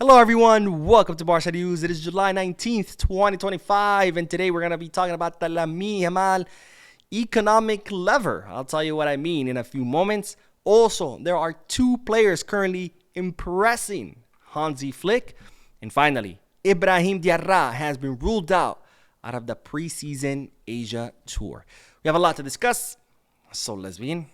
Hello everyone, welcome to Barca News. It is July 19th, 2025, and today we're going to be talking about the Lamine Yamal economic lever. I'll tell you what I mean in a few moments. Also, there are two players currently impressing Hansi Flick. And finally, Ibrahim Diarra has been ruled out of the preseason Asia tour. We have a lot to discuss, so let's begin.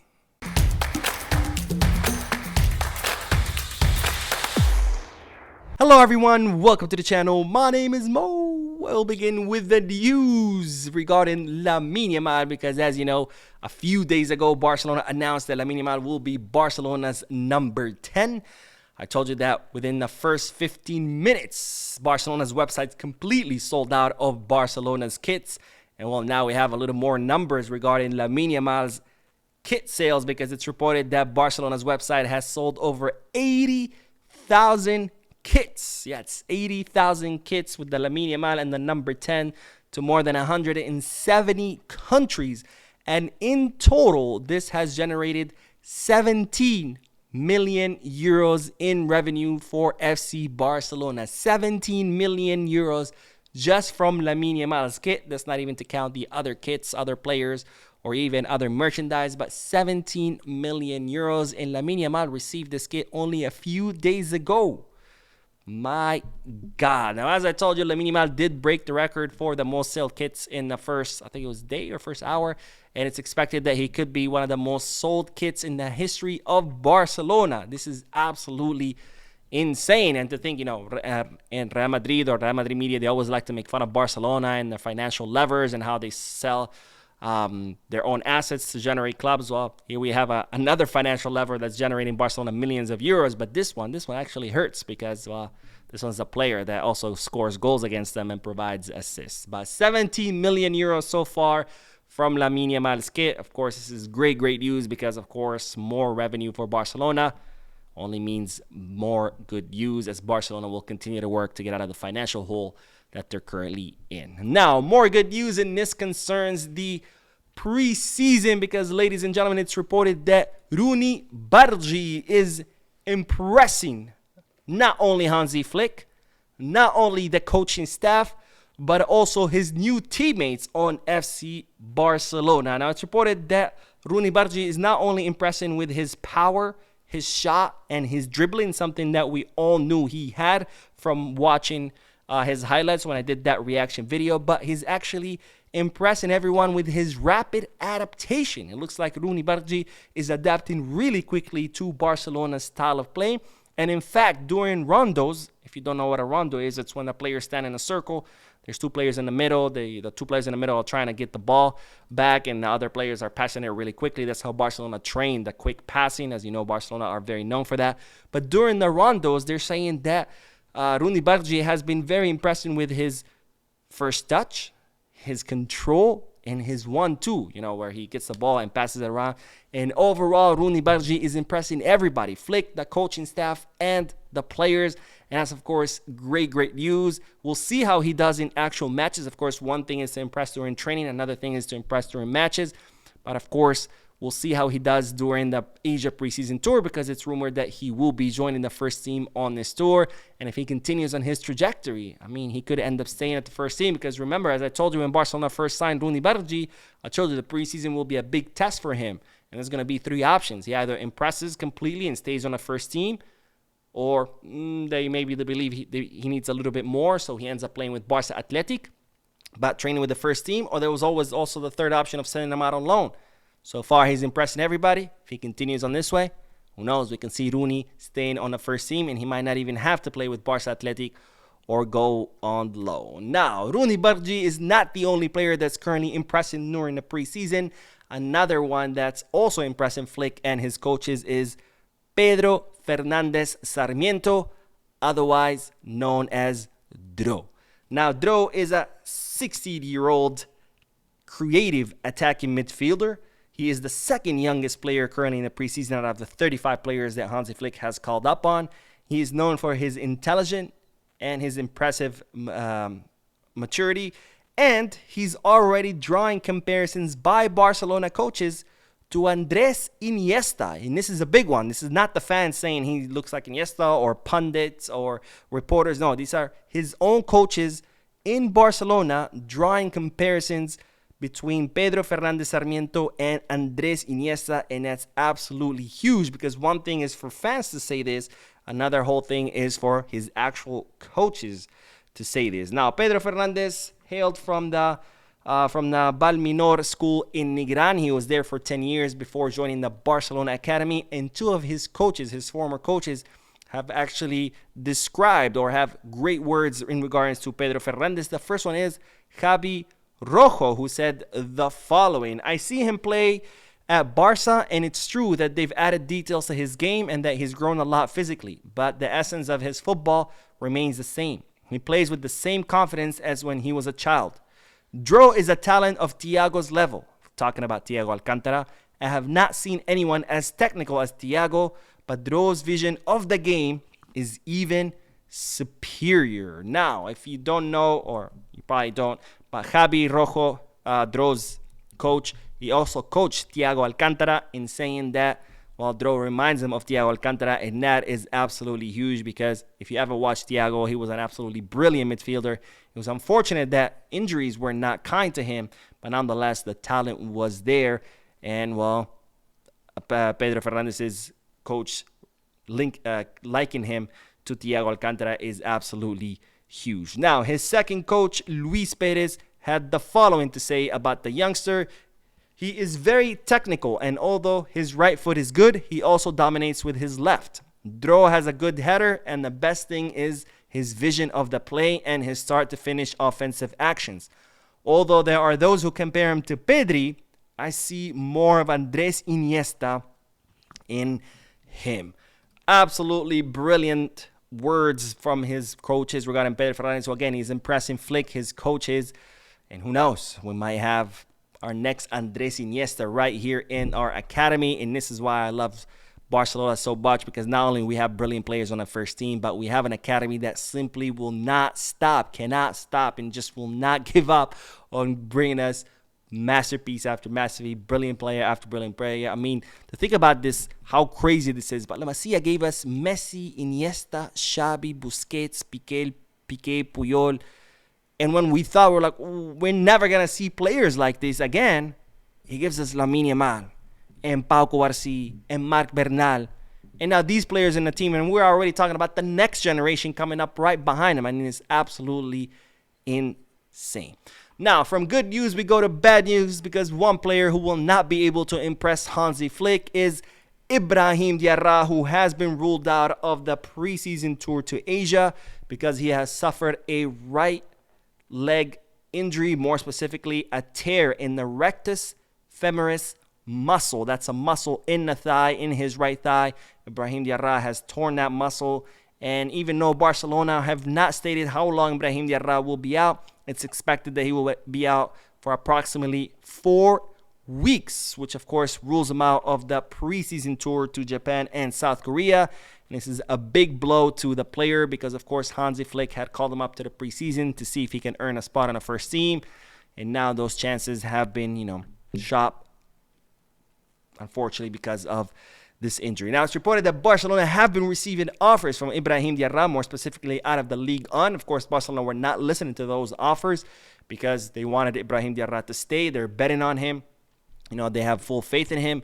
Hello everyone, welcome to the channel. My name is Mo. We'll begin with the news regarding Lamine Yamal because, as you know, a few days ago Barcelona announced that Lamine Yamal will be Barcelona's number 10. I told you that within the first 15 minutes Barcelona's website completely sold out of Barcelona's kits. And well, now we have a little more numbers regarding Lamine Yamal's kit sales because it's reported that Barcelona's website has sold over 80,000 kits. Yeah, it's 80,000 kits with the Lamine Yamal and the number 10 to more than 170 countries. And in total, this has generated 17 million euros in revenue for FC Barcelona. 17 million euros just from Lamine Yamal's kit. That's not even to count the other kits, other players, or even other merchandise, but 17 million euros. And Lamine Yamal received this kit only a few days ago. My God. Now, as I told you, Lamine Yamal did break the record for the most sold kits in the first, I think it was day or first hour. And it's expected that he could be one of the most sold kits in the history of Barcelona. This is absolutely insane. And to think, in Real Madrid or Real Madrid media, they always like to make fun of Barcelona and their financial levers and how they sell their own assets to generate clubs. Well, here we have another financial lever that's generating Barcelona millions of euros. But this one actually hurts because, well, this one's a player that also scores goals against them and provides assists. But 17 million euros so far from Lamine Yamal's kit. Of course, this is great news because, of course, more revenue for Barcelona only means more good news as Barcelona will continue to work to get out of the financial hole that they're currently in. Now, more good news, and this concerns the preseason because, ladies and gentlemen, it's reported that Rooney is impressing not only Hansi Flick, not only the coaching staff, but also his new teammates on FC Barcelona. Now, it's reported that Rooney is not only impressing with his power, his shot, and his dribbling, something that we all knew he had from watching his highlights when I did that reaction video, but he's actually impressing everyone with his rapid adaptation. It looks like Rooney is adapting really quickly to Barcelona's style of play. And in fact, during rondos, if you don't know what a rondo is, it's when the players stand in a circle. There's two players in the middle. The two players in the middle are trying to get the ball back, and the other players are passing it really quickly. That's how Barcelona trained the quick passing. As you know, Barcelona are very known for that. But during the rondos, they're saying that Rooney has been very impressive with his first touch, his control, and his 1-2, where he gets the ball and passes it around. And overall, Rooney is impressing everybody, Flick, the coaching staff, and the players. And that's, of course, great news. We'll see how he does in actual matches. Of course, one thing is to impress during training. Another thing is to impress during matches. But, of course, we'll see how he does during the Asia preseason tour because it's rumored that he will be joining the first team on this tour. And if he continues on his trajectory, I mean, he could end up staying at the first team because remember, as I told you when Barcelona first signed Rooney I told you the preseason will be a big test for him. And there's going to be three options. He either impresses completely and stays on the first team, or they believe he needs a little bit more, so he ends up playing with Barca Athletic, but training with the first team. Or there was always also the third option of sending him out on loan. So far, he's impressing everybody. If he continues on this way, who knows? We can see Rooney staying on the first team, and he might not even have to play with Barca Athletic or go on loan. Now, Rooney is not the only player that's currently impressing during the preseason. Another one that's also impressing Flick and his coaches is Pedro Fernandez Sarmiento, otherwise known as Dro. Now, Dro is a 16-year-old creative attacking midfielder. He is the second youngest player currently in the preseason out of the 35 players that Hansi Flick has called up on. He is known for his intelligence and his impressive maturity, and he's already drawing comparisons by Barcelona coaches to Andres Iniesta. And this is a big one. This is not the fans saying he looks like Iniesta or pundits or reporters. No, these are his own coaches in Barcelona drawing comparisons between Pedro Fernandez Sarmiento and Andres Iniesta. And that's absolutely huge, because one thing is for fans to say this, another whole thing is for his actual coaches to say this. Now, Pedro Fernandez hailed from the Balminor school in Nigran. He was there for 10 years before joining the Barcelona Academy. And two of his coaches, his former coaches, have actually described or have great words in regards to Pedro Fernandez. The first one is Javi Rojo, who said the following: I see him play at Barca, and it's true that they've added details to his game and that he's grown a lot physically, but the essence of his football remains the same. He plays with the same confidence as when he was a child. Dro is a talent of Thiago's level. Talking about Thiago Alcantara, I have not seen anyone as technical as Thiago, but Dro's vision of the game is even superior. Now, if you don't know, or you probably don't, but Javi Rojo, Dro's coach, he also coached Thiago Alcantara, in saying that, well, Dro reminds him of Thiago Alcantara, and that is absolutely huge, because if you ever watched Thiago, he was an absolutely brilliant midfielder. It was unfortunate that injuries were not kind to him, but nonetheless, the talent was there. And, well, Pedro Fernandez's coach liking him to Thiago Alcantara is absolutely huge. Now, his second coach, Luis Perez, had the following to say about the youngster. He is very technical, and although his right foot is good, he also dominates with his left. Dro has a good header, and the best thing is his vision of the play and his start-to-finish offensive actions. Although there are those who compare him to Pedri, I see more of Andres Iniesta in him. Absolutely brilliant words from his coaches regarding Pedro Fernandez. So again, he's impressing Flick, his coaches, and who knows, we might have our next Andres Iniesta right here in our academy. And this is why I love Barcelona so much, because not only we have brilliant players on the first team, but we have an academy that simply will not stop, cannot stop, and just will not give up on bringing us masterpiece after masterpiece, brilliant player after brilliant player. I mean, to think about this, how crazy this is. But La Masia gave us Messi, Iniesta, Xavi, Busquets, Piqué, Puyol. And when we thought, we're like, we're never going to see players like this again, he gives us Lamine Yamal and Pau Cubarsí and Marc Bernal. And now these players in the team, and we're already talking about the next generation coming up right behind him. I mean, it's absolutely insane. Now, from good news, we go to bad news, because one player who will not be able to impress Hansi Flick is Ibrahim Diarra, who has been ruled out of the preseason tour to Asia because he has suffered a right leg injury, more specifically a tear in the rectus femoris muscle. That's a muscle in the thigh, in his right thigh. Ibrahim Diarra has torn that muscle, and even though Barcelona have not stated how long Ibrahim Diarra will be out, it's expected that he will be out for approximately 4 weeks, which of course rules him out of the preseason tour to Japan and South Korea. And this is a big blow to the player, because of course Hansi Flick had called him up to the preseason to see if he can earn a spot on the first team, and now those chances have been, shot, unfortunately, because of this injury. Now, it's reported that Barcelona have been receiving offers from Ibrahim Diarra, more specifically out of the Ligue 1. Of course, Barcelona were not listening to those offers because they wanted Ibrahim Diarra to stay. They're betting on him. They have full faith in him.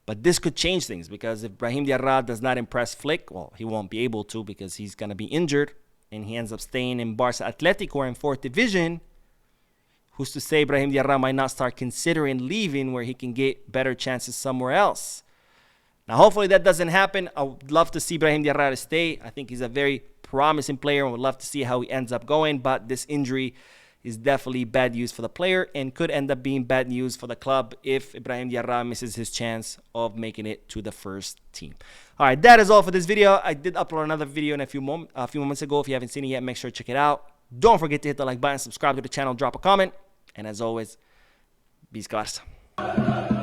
But this could change things, because if Ibrahim Diarra does not impress Flick, well, he won't be able to, because he's going to be injured, and he ends up staying in Barca Athletic or in 4th Division. Who's to say Ibrahim Diarra might not start considering leaving, where he can get better chances somewhere else? Now, hopefully that doesn't happen. I would love to see Ibrahim Diarra stay. I think he's a very promising player, and would love to see how he ends up going. But this injury is definitely bad news for the player, and could end up being bad news for the club if Ibrahim Diarra misses his chance of making it to the first team. All right, that is all for this video. I did upload another video in a few moments ago. If you haven't seen it yet, make sure to check it out. Don't forget to hit the like button, subscribe to the channel, drop a comment, and as always, Visca Barça.